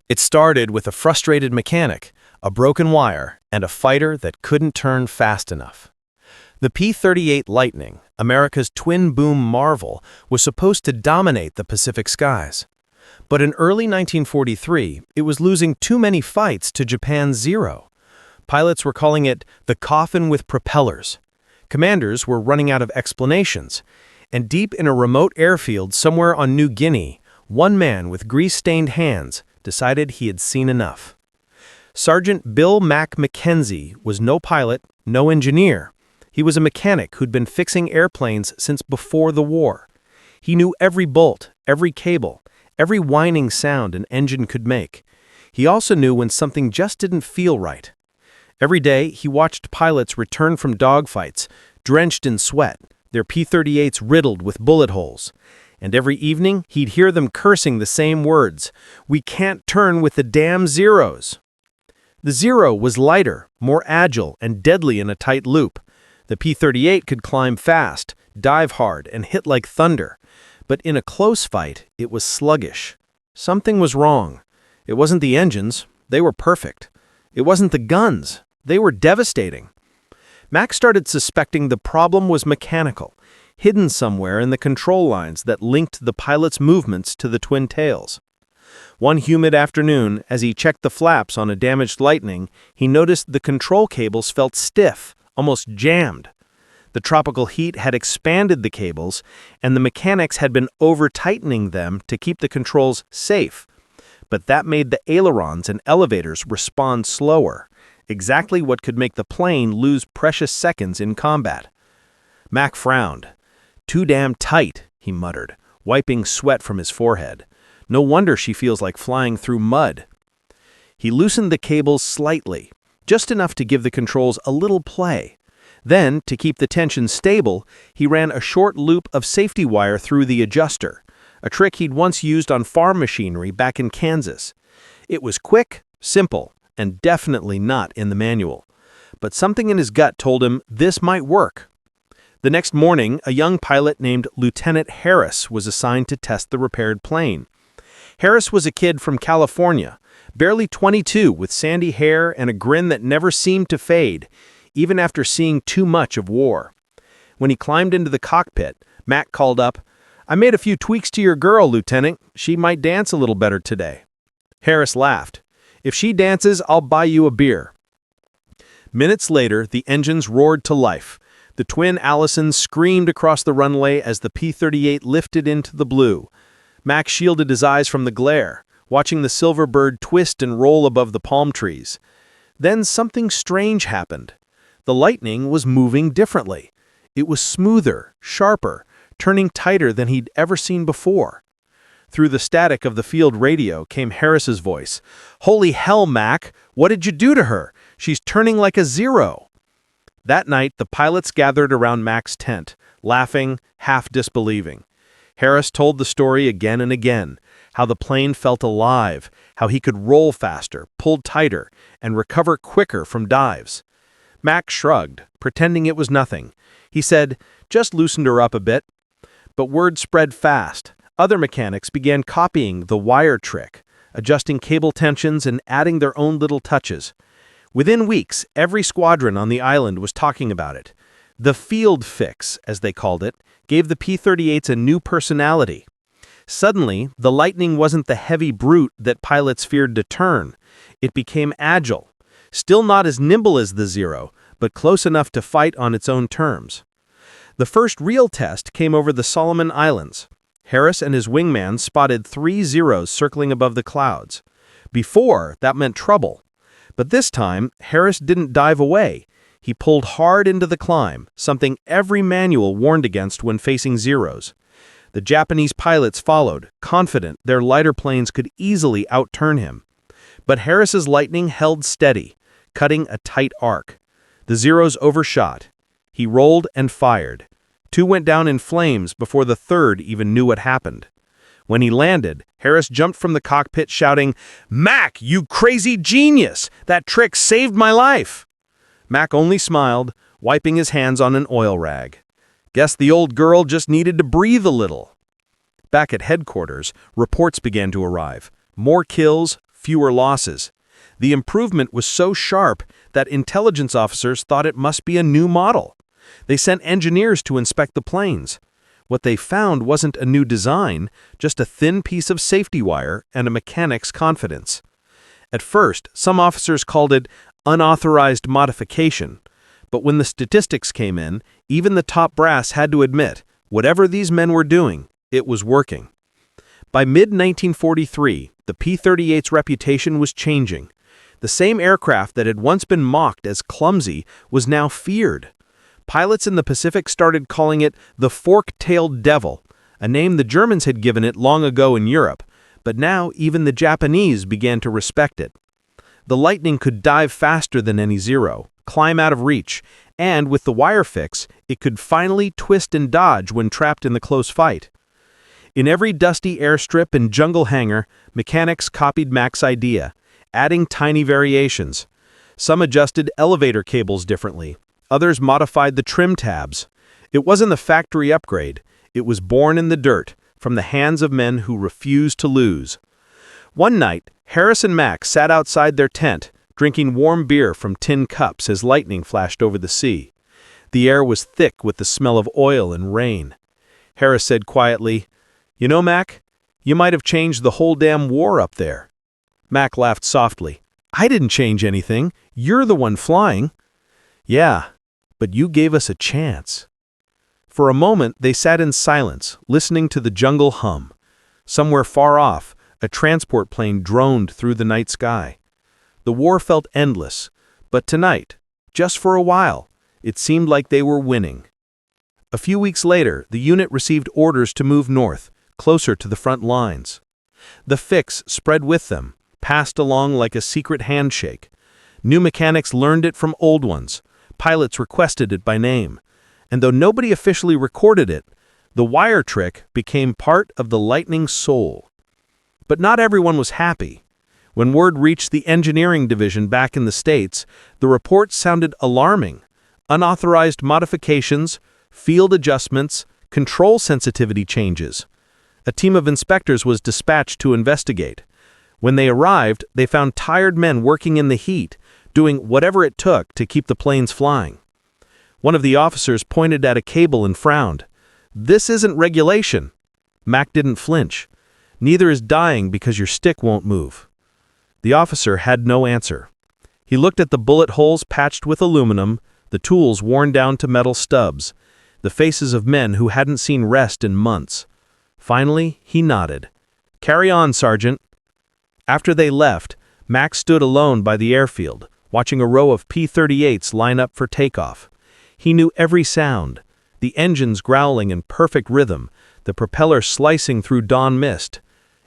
It started with a frustrated mechanic, a broken wire, and a fighter that couldn't turn fast enough. The P-38 Lightning, America's twin-boom marvel, was supposed to dominate the Pacific skies. But in early 1943, it was losing too many fights to Japan's Zero. Pilots were calling it the coffin with propellers. Commanders were running out of explanations. And deep in a remote airfield somewhere on New Guinea, one man with grease-stained hands decided he had seen enough. Sergeant Bill Mac Mackenzie was no pilot, no engineer. He was a mechanic who'd been fixing airplanes since before the war. He knew every bolt, every cable, every whining sound an engine could make. He also knew when something just didn't feel right. Every day, he watched pilots return from dogfights, drenched in sweat, their P-38s riddled with bullet holes. And every evening, he'd hear them cursing the same words, "We can't turn with the damn Zeros." The Zero was lighter, more agile, and deadly in a tight loop. The P-38 could climb fast, dive hard, and hit like thunder. But in a close fight, it was sluggish. Something was wrong. It wasn't the engines. They were perfect. It wasn't the guns. They were devastating. Mac started suspecting the problem was mechanical, hidden somewhere in the control lines that linked the pilot's movements to the twin tails. One humid afternoon, as he checked the flaps on a damaged Lightning, he noticed the control cables felt stiff, almost jammed. The tropical heat had expanded the cables, and the mechanics had been over-tightening them to keep the controls safe. But that made the ailerons and elevators respond slower, exactly what could make the plane lose precious seconds in combat. Mac frowned. "Too damn tight," he muttered, wiping sweat from his forehead. "No wonder she feels like flying through mud." He loosened the cables slightly, just enough to give the controls a little play. Then, to keep the tension stable, he ran a short loop of safety wire through the adjuster, a trick he'd once used on farm machinery back in Kansas. It was quick, simple, and definitely not in the manual. But something in his gut told him this might work. The next morning, a young pilot named Lieutenant Harris was assigned to test the repaired plane. Harris was a kid from California, barely 22, with sandy hair and a grin that never seemed to fade, even after seeing too much of war. When he climbed into the cockpit, Mac called up, "I made a few tweaks to your girl, Lieutenant. She might dance a little better today." Harris laughed. "If she dances, I'll buy you a beer." Minutes later, the engines roared to life. The twin Allisons screamed across the runway as the P-38 lifted into the blue. Mac shielded his eyes from the glare, watching the silver bird twist and roll above the palm trees. Then something strange happened. The Lightning was moving differently. It was smoother, sharper, turning tighter than he'd ever seen before. Through the static of the field radio came Harris's voice. "Holy hell, Mac! What did you do to her? She's turning like a Zero." That night, the pilots gathered around Mac's tent, laughing, half disbelieving. Harris told the story again and again, how the plane felt alive, how he could roll faster, pull tighter, and recover quicker from dives. Mac shrugged, pretending it was nothing. He said, "Just loosened her up a bit." But word spread fast. Other mechanics began copying the wire trick, adjusting cable tensions and adding their own little touches. Within weeks, every squadron on the island was talking about it. The field fix, as they called it, gave the P-38s a new personality. Suddenly, the Lightning wasn't the heavy brute that pilots feared to turn. It became agile. Still not as nimble as the Zero, but close enough to fight on its own terms. The first real test came over the Solomon Islands. Harris and his wingman spotted 3 Zeros circling above the clouds. Before, that meant trouble. But this time, Harris didn't dive away. He pulled hard into the climb, something every manual warned against when facing Zeros. The Japanese pilots followed, confident their lighter planes could easily outturn him. But Harris's Lightning held steady, cutting a tight arc. The Zeros overshot. He rolled and fired. 2 went down in flames before the third even knew what happened. When he landed, Harris jumped from the cockpit shouting, "Mac, you crazy genius! That trick saved my life!" Mac only smiled, wiping his hands on an oil rag. Guess the old girl just needed to breathe a little. Back at headquarters, reports began to arrive. More kills, fewer losses. The improvement was so sharp that intelligence officers thought it must be a new model. They sent engineers to inspect the planes. What they found wasn't a new design, just a thin piece of safety wire and a mechanic's confidence. At first, some officers called it unauthorized modification, but when the statistics came in, even the top brass had to admit, whatever these men were doing, it was working. By mid-1943, the P-38's reputation was changing. The same aircraft that had once been mocked as clumsy was now feared. Pilots in the Pacific started calling it the fork-tailed devil, a name the Germans had given it long ago in Europe, but now even the Japanese began to respect it. The Lightning could dive faster than any Zero, climb out of reach, and with the wire fix, it could finally twist and dodge when trapped in the close fight. In every dusty airstrip and jungle hangar, mechanics copied Mac's idea, adding tiny variations. Some adjusted elevator cables differently. Others modified the trim tabs. It wasn't the factory upgrade. It was born in the dirt, from the hands of men who refused to lose. One night, Harris and Mac sat outside their tent, drinking warm beer from tin cups as lightning flashed over the sea. The air was thick with the smell of oil and rain. Harris said quietly, "You know, Mac, you might have changed the whole damn war up there." Mac laughed softly. "I didn't change anything. You're the one flying." "Yeah, but you gave us a chance." For a moment, they sat in silence, listening to the jungle hum. Somewhere far off, a transport plane droned through the night sky. The war felt endless, but tonight, just for a while, it seemed like they were winning. A few weeks later, the unit received orders to move north, closer to the front lines. The fix spread with them, passed along like a secret handshake. New mechanics learned it from old ones. Pilots requested it by name. And though nobody officially recorded it, the wire trick became part of the Lightning's soul. But not everyone was happy. When word reached the engineering division back in the States, the report sounded alarming. Unauthorized modifications, field adjustments, control sensitivity changes. A team of inspectors was dispatched to investigate. When they arrived, they found tired men working in the heat, doing whatever it took to keep the planes flying. One of the officers pointed at a cable and frowned. "This isn't regulation." Mac didn't flinch. "Neither is dying because your stick won't move." The officer had no answer. He looked at the bullet holes patched with aluminum, the tools worn down to metal stubs, the faces of men who hadn't seen rest in months. Finally, he nodded. "Carry on, Sergeant." After they left, Mac stood alone by the airfield, watching a row of P-38s line up for takeoff. He knew every sound, the engines growling in perfect rhythm, the propeller slicing through dawn mist.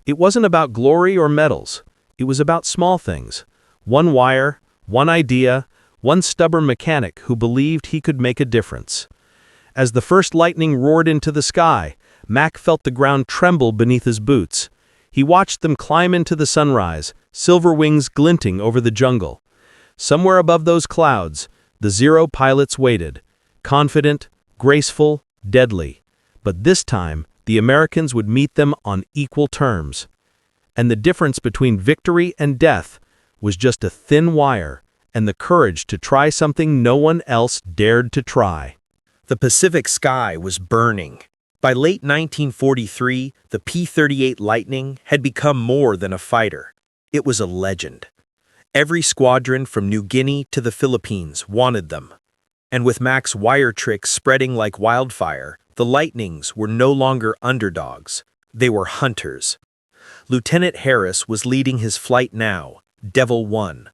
It wasn't about glory or medals. It was about small things. One wire, one idea, one stubborn mechanic who believed he could make a difference. As the first lightning roared into the sky, Mac felt the ground tremble beneath his boots. He watched them climb into the sunrise, silver wings glinting over the jungle. Somewhere above those clouds, the Zero pilots waited, confident, graceful, deadly. But this time, the Americans would meet them on equal terms. And the difference between victory and death was just a thin wire and the courage to try something no one else dared to try. The Pacific sky was burning. By late 1943, the P-38 Lightning had become more than a fighter. It was a legend. Every squadron from New Guinea to the Philippines wanted them. And with Mac's wire tricks spreading like wildfire, the Lightnings were no longer underdogs. They were hunters. Lieutenant Harris was leading his flight now, Devil 1.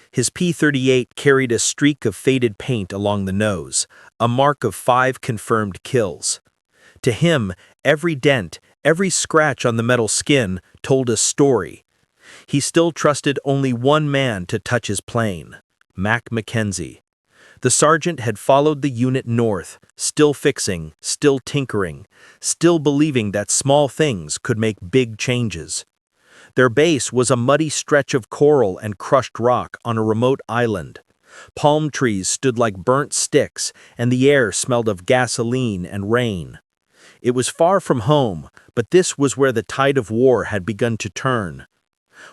His P-38 carried a streak of faded paint along the nose, a mark of 5 confirmed kills. To him, every dent, every scratch on the metal skin told a story. He still trusted only one man to touch his plane, Mac McKenzie. The sergeant had followed the unit north, still fixing, still tinkering, still believing that small things could make big changes. Their base was a muddy stretch of coral and crushed rock on a remote island. Palm trees stood like burnt sticks, and the air smelled of gasoline and rain. It was far from home, but this was where the tide of war had begun to turn.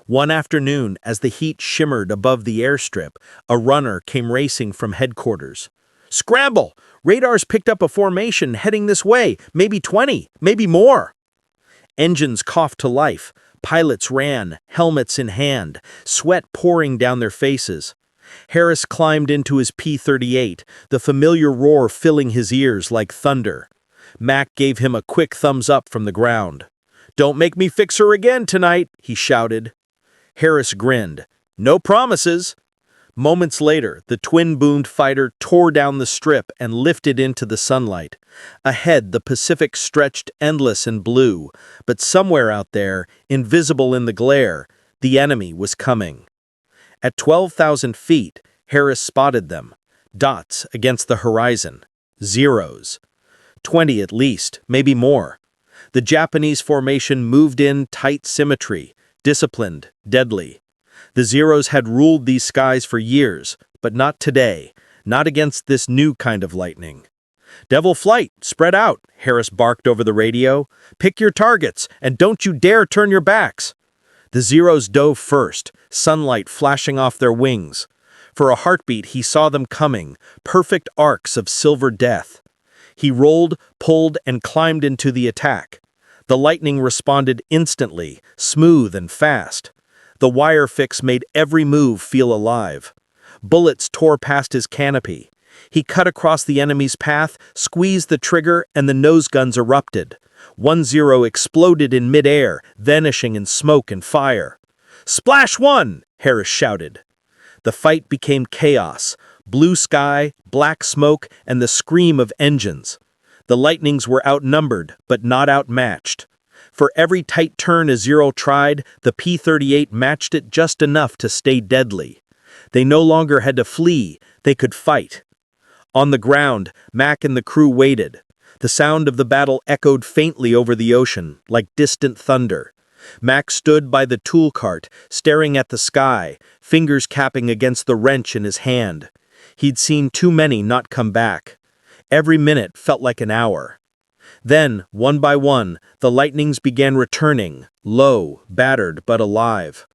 One afternoon, as the heat shimmered above the airstrip, a runner came racing from headquarters. "Scramble! Radar's picked up a formation heading this way, maybe 20, maybe more." Engines coughed to life. Pilots ran, helmets in hand, sweat pouring down their faces. Harris climbed into his P-38, the familiar roar filling his ears like thunder. Mac gave him a quick thumbs up from the ground. "Don't make me fix her again tonight," he shouted. Harris grinned. "No promises." Moments later, the twin-boomed fighter tore down the strip and lifted into the sunlight. Ahead, the Pacific stretched endless and blue, but somewhere out there, invisible in the glare, the enemy was coming. At 12,000 feet, Harris spotted them. Dots against the horizon. Zeros. 20 at least, maybe more. The Japanese formation moved in tight symmetry, disciplined, deadly. The Zeros had ruled these skies for years, but not today, not against this new kind of lightning. "Devil flight, spread out," Harris barked over the radio. "Pick your targets, and don't you dare turn your backs." The Zeros dove first, sunlight flashing off their wings. For a heartbeat, he saw them coming, perfect arcs of silver death. He rolled, pulled, and climbed into the attack. The lightning responded instantly, smooth and fast. The wire fix made every move feel alive. Bullets tore past his canopy. He cut across the enemy's path, squeezed the trigger, and the nose guns erupted. One Zero exploded in midair, vanishing in smoke and fire. "Splash one!" Harris shouted. The fight became chaos. Blue sky, black smoke, and the scream of engines. The Lightnings were outnumbered, but not outmatched. For every tight turn a Zero tried, the P-38 matched it just enough to stay deadly. They no longer had to flee, they could fight. On the ground, Mac and the crew waited. The sound of the battle echoed faintly over the ocean, like distant thunder. Mac stood by the tool cart, staring at the sky, fingers capping against the wrench in his hand. He'd seen too many not come back. Every minute felt like an hour. Then, one by one, the Lightnings began returning, low, battered but alive.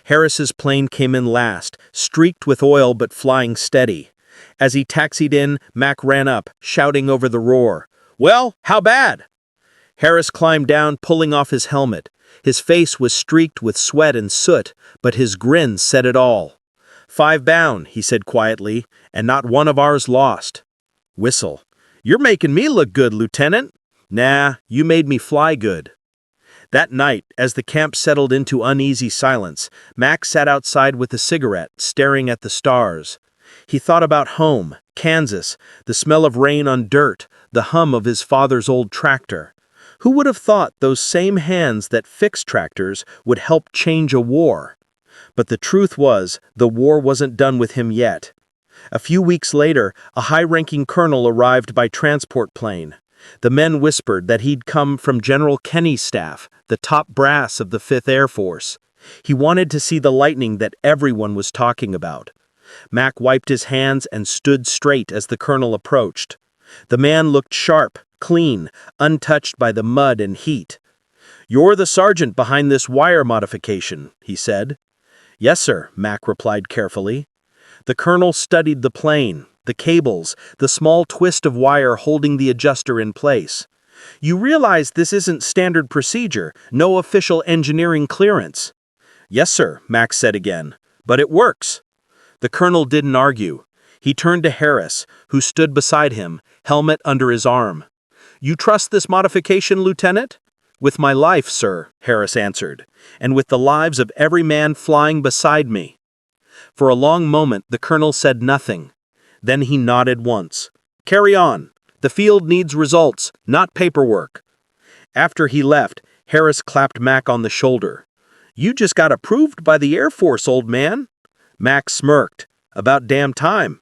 Harris's plane came in last, streaked with oil but flying steady. As he taxied in, Mac ran up, shouting over the roar. "Well, how bad?" Harris climbed down, pulling off his helmet. His face was streaked with sweat and soot, but his grin said it all. "5 down," he said quietly, "and not one of ours lost." Whistle. "You're making me look good, Lieutenant." "Nah, you made me fly good." That night, as the camp settled into uneasy silence, Mac sat outside with a cigarette, staring at the stars. He thought about home, Kansas, the smell of rain on dirt, the hum of his father's old tractor. Who would have thought those same hands that fixed tractors would help change a war? But the truth was, the war wasn't done with him yet. A few weeks later, a high-ranking colonel arrived by transport plane. The men whispered that he'd come from General Kenny's staff, the top brass of the 5th Air Force. He wanted to see the Lightning that everyone was talking about. Mac wiped his hands and stood straight as the colonel approached. The man looked sharp, clean, untouched by the mud and heat. "You're the sergeant behind this wire modification," he said. "Yes, sir," Mac replied carefully. The colonel studied the plane, the cables, the small twist of wire holding the adjuster in place. "You realize this isn't standard procedure, no official engineering clearance." "Yes, sir," Mac said again, "but it works." The colonel didn't argue. He turned to Harris, who stood beside him, helmet under his arm. "You trust this modification, Lieutenant?" "With my life, sir," Harris answered, "and with the lives of every man flying beside me." For a long moment, the colonel said nothing. Then he nodded once. "Carry on. The field needs results, not paperwork." After he left, Harris clapped Mac on the shoulder. "You just got approved by the Air Force, old man." Mac smirked. "About damn time."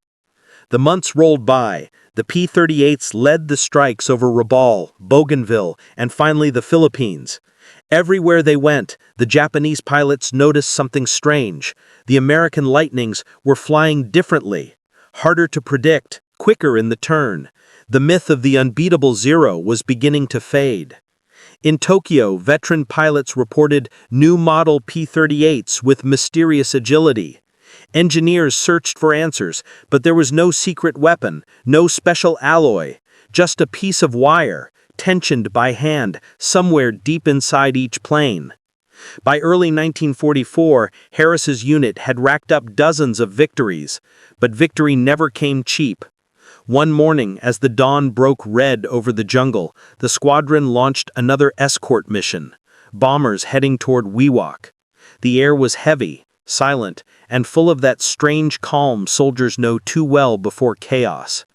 The months rolled by. The P-38s led the strikes over Rabaul, Bougainville, and finally the Philippines. Everywhere they went, the Japanese pilots noticed something strange. The American Lightnings were flying differently, harder to predict, quicker in the turn. The myth of the unbeatable Zero was beginning to fade. In Tokyo, veteran pilots reported new model P-38s with mysterious agility. Engineers searched for answers, but there was no secret weapon, no special alloy, just a piece of wire, tensioned by hand, somewhere deep inside each plane. By early 1944, Harris's unit had racked up dozens of victories, but victory never came cheap. One morning, as the dawn broke red over the jungle, the squadron launched another escort mission, bombers heading toward Wewak. The air was heavy, silent, and full of that strange calm soldiers know too well before chaos.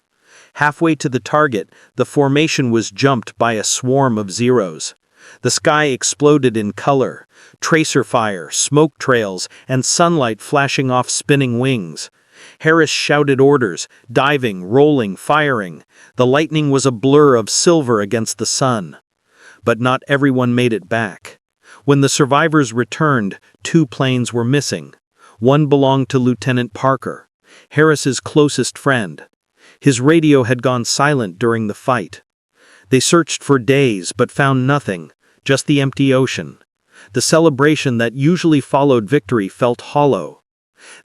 Halfway to the target, the formation was jumped by a swarm of Zeros. The sky exploded in color, tracer fire, smoke trails, and sunlight flashing off spinning wings. Harris shouted orders, diving, rolling, firing. The lightning was a blur of silver against the sun. But not everyone made it back. When the survivors returned, 2 planes were missing. One belonged to Lieutenant Parker, Harris's closest friend. His radio had gone silent during the fight. They searched for days but found nothing, just the empty ocean. The celebration that usually followed victory felt hollow.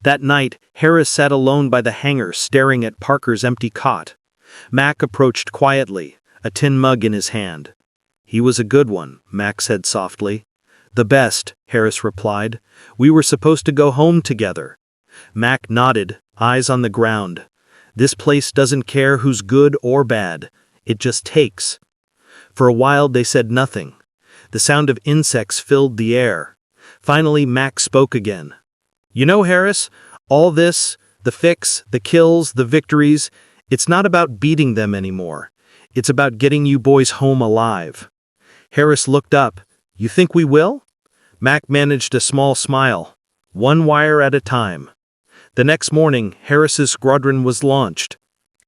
That night, Harris sat alone by the hangar staring at Parker's empty cot. Mac approached quietly, a tin mug in his hand. "He was a good one," Mac said softly. "The best," Harris replied. "We were supposed to go home together." Mac nodded, eyes on the ground. "This place doesn't care who's good or bad. It just takes." For a while they said nothing. The sound of insects filled the air. Finally Mac spoke again. "You know, Harris, all this, the fix, the kills, the victories, it's not about beating them anymore. It's about getting you boys home alive." Harris looked up. "You think we will?" Mac managed a small smile. "One wire at a time." The next morning, Harris's squadron was launched.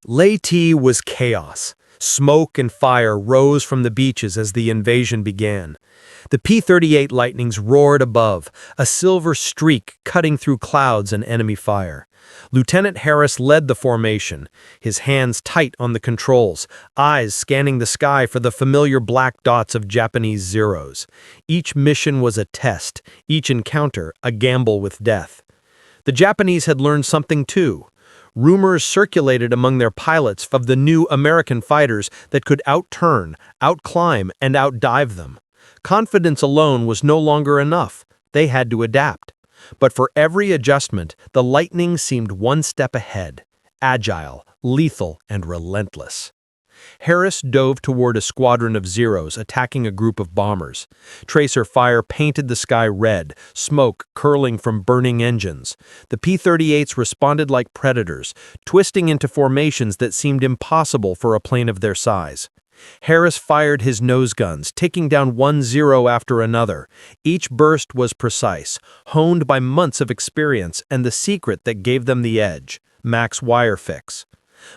Leyte was chaos. Smoke and fire rose from the beaches as the invasion began. The P-38 Lightnings roared above, a silver streak cutting through clouds and enemy fire. Lieutenant Harris led the formation, his hands tight on the controls, eyes scanning the sky for the familiar black dots of Japanese Zeros. Each mission was a test, each encounter a gamble with death. The Japanese had learned something too. Rumors circulated among their pilots of the new American fighters that could outturn, outclimb, and outdive them. Confidence alone was no longer enough. They had to adapt. But for every adjustment, the Lightning seemed one step ahead, agile, lethal, and relentless. Harris dove toward a squadron of Zeros attacking a group of bombers. Tracer fire painted the sky red, smoke curling from burning engines. The P-38s responded like predators, twisting into formations that seemed impossible for a plane of their size. Harris fired his nose guns, taking down one Zero after another. Each burst was precise, honed by months of experience and the secret that gave them the edge, Mac's wire fix.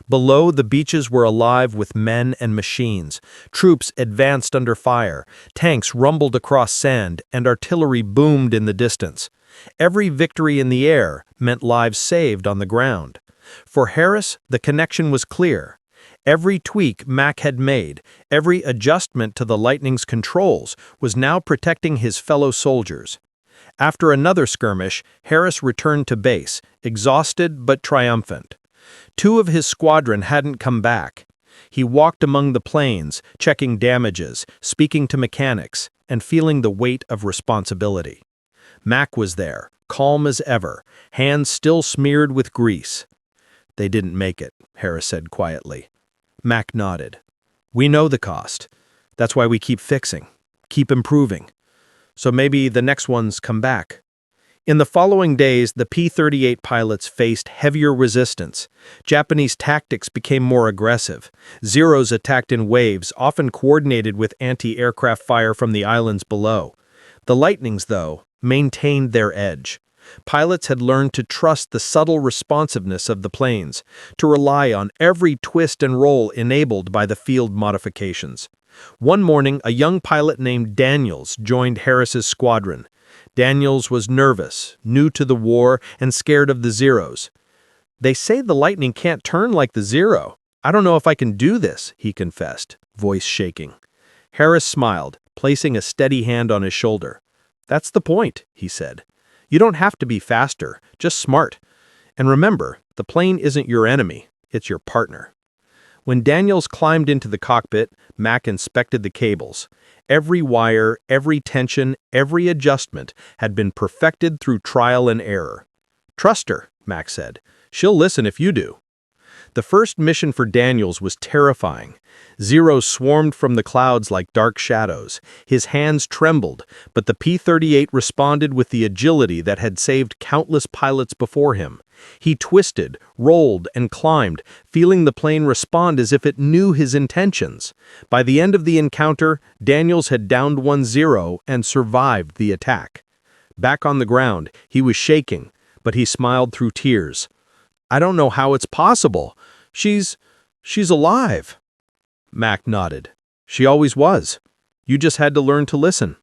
Below, the beaches were alive with men and machines. Troops advanced under fire, tanks rumbled across sand, and artillery boomed in the distance. Every victory in the air meant lives saved on the ground. For Harris, the connection was clear. Every tweak Mac had made, every adjustment to the Lightning's controls, was now protecting his fellow soldiers. After another skirmish, Harris returned to base, exhausted but triumphant. 2 of his squadron hadn't come back. He walked among the planes, checking damages, speaking to mechanics, and feeling the weight of responsibility. Mac was there, calm as ever, hands still smeared with grease. "They didn't make it," Harris said quietly. Mac nodded. "We know the cost. That's why we keep fixing, keep improving. So maybe the next ones come back." In the following days, the P-38 pilots faced heavier resistance. Japanese tactics became more aggressive. Zeros attacked in waves, often coordinated with anti-aircraft fire from the islands below. The Lightnings, though, maintained their edge. Pilots had learned to trust the subtle responsiveness of the planes, to rely on every twist and roll enabled by the field modifications. One morning, a young pilot named Daniels joined Harris's squadron. Daniels was nervous, new to the war, and scared of the Zeros. "They say the Lightning can't turn like the Zero. I don't know if I can do this," he confessed, voice shaking. Harris smiled, placing a steady hand on his shoulder. "That's the point," he said. "You don't have to be faster, just smart. And remember, the plane isn't your enemy, it's your partner." When Daniels climbed into the cockpit, Mac inspected the cables. Every wire, every tension, every adjustment had been perfected through trial and error. "Trust her," Mac said. "She'll listen if you do." The first mission for Daniels was terrifying. Zeros swarmed from the clouds like dark shadows. His hands trembled, but the P-38 responded with the agility that had saved countless pilots before him. He twisted, rolled, and climbed, feeling the plane respond as if it knew his intentions. By the end of the encounter, Daniels had downed one Zero and survived the attack. Back on the ground, he was shaking, but he smiled through tears. "I don't know how it's possible. She's alive." Mac nodded. "She always was. You just had to learn to listen."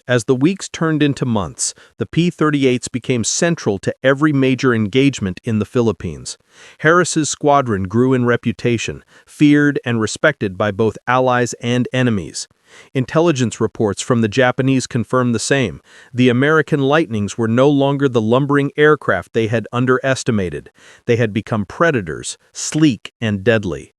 As the weeks turned into months, the P-38s became central to every major engagement in the Philippines. Harris's squadron grew in reputation, feared and respected by both allies and enemies. Intelligence reports from the Japanese confirmed the same. The American Lightnings were no longer the lumbering aircraft they had underestimated. They had become predators, sleek and deadly.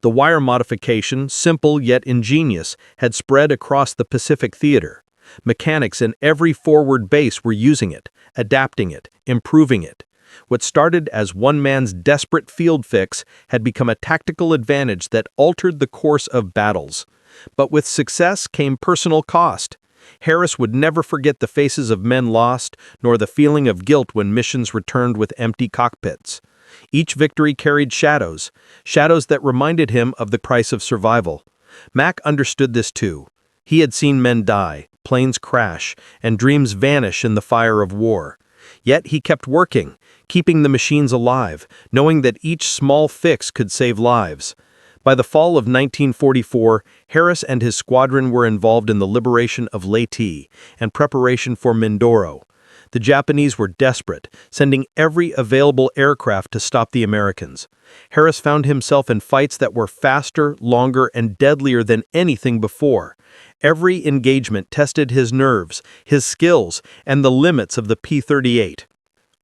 The wire modification, simple yet ingenious, had spread across the Pacific theater. Mechanics in every forward base were using it, adapting it, improving it. What started as one man's desperate field fix had become a tactical advantage that altered the course of battles. But with success came personal cost. Harris would never forget the faces of men lost, nor the feeling of guilt when missions returned with empty cockpits. Each victory carried shadows that reminded him of the price of survival. Mac understood this too. He had seen men die, planes crash, and dreams vanish in the fire of war. Yet he kept working, keeping the machines alive, knowing that each small fix could save lives. By the fall of 1944, Harris and his squadron were involved in the liberation of Leyte and preparation for Mindoro. The Japanese were desperate, sending every available aircraft to stop the Americans. Harris found himself in fights that were faster, longer, and deadlier than anything before. Every engagement tested his nerves, his skills, and the limits of the P-38.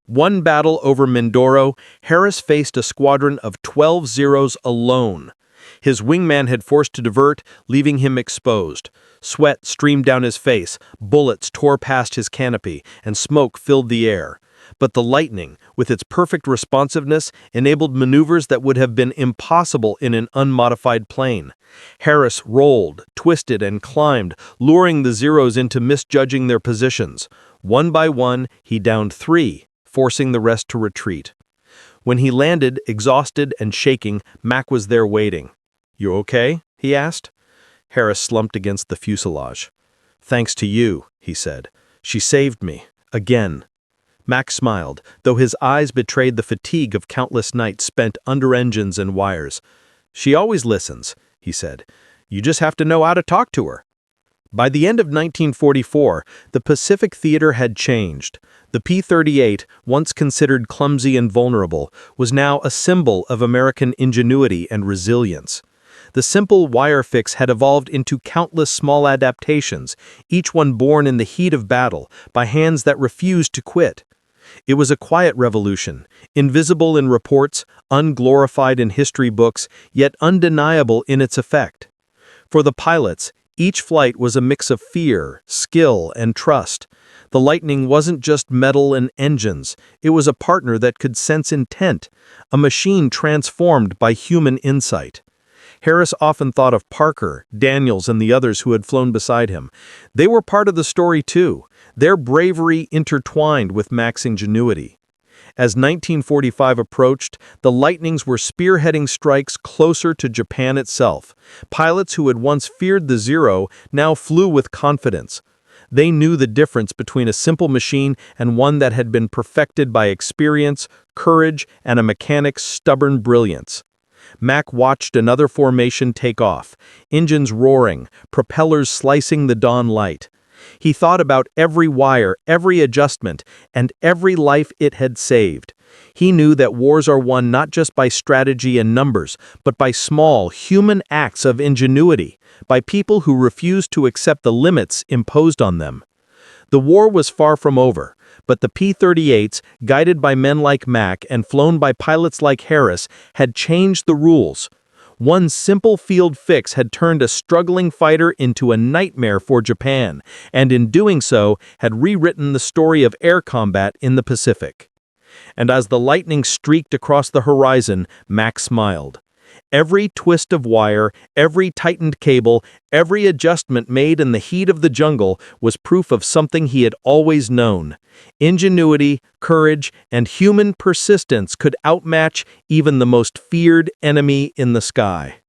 One battle over Mindoro, Harris faced a squadron of 12 Zeros alone. His wingman had forced to divert, leaving him exposed. Sweat streamed down his face, bullets tore past his canopy, and smoke filled the air. But the Lightning, with its perfect responsiveness, enabled maneuvers that would have been impossible in an unmodified plane. Harris rolled, twisted, and climbed, luring the Zeros into misjudging their positions. One by one, he downed 3, forcing the rest to retreat. When he landed, exhausted and shaking, Mac was there waiting. "You okay?" he asked. Harris slumped against the fuselage. "Thanks to you," he said. "She saved me. Again." Mac smiled, though his eyes betrayed the fatigue of countless nights spent under engines and wires. "She always listens," he said. "You just have to know how to talk to her." By the end of 1944, the Pacific theater had changed. The P-38, once considered clumsy and vulnerable, was now a symbol of American ingenuity and resilience. The simple wire fix had evolved into countless small adaptations, each one born in the heat of battle, by hands that refused to quit. It was a quiet revolution, invisible in reports, unglorified in history books, yet undeniable in its effect. For the pilots, each flight was a mix of fear, skill, and trust. The Lightning wasn't just metal and engines, it was a partner that could sense intent, a machine transformed by human insight. Harris often thought of Parker, Daniels, and the others who had flown beside him. They were part of the story too, their bravery intertwined with Mac's ingenuity. As 1945 approached, the Lightnings were spearheading strikes closer to Japan itself. Pilots who had once feared the Zero now flew with confidence. They knew the difference between a simple machine and one that had been perfected by experience, courage, and a mechanic's stubborn brilliance. Mac watched another formation take off, engines roaring, propellers slicing the dawn light. He thought about every wire, every adjustment, and every life it had saved. He knew that wars are won not just by strategy and numbers, but by small, human acts of ingenuity, by people who refuse to accept the limits imposed on them. The war was far from over, but the P-38s, guided by men like Mack and flown by pilots like Harris, had changed the rules. One simple field fix had turned a struggling fighter into a nightmare for Japan, and in doing so, had rewritten the story of air combat in the Pacific. And as the Lightning streaked across the horizon, Mack smiled. Every twist of wire, every tightened cable, every adjustment made in the heat of the jungle was proof of something he had always known. Ingenuity, courage, and human persistence could outmatch even the most feared enemy in the sky.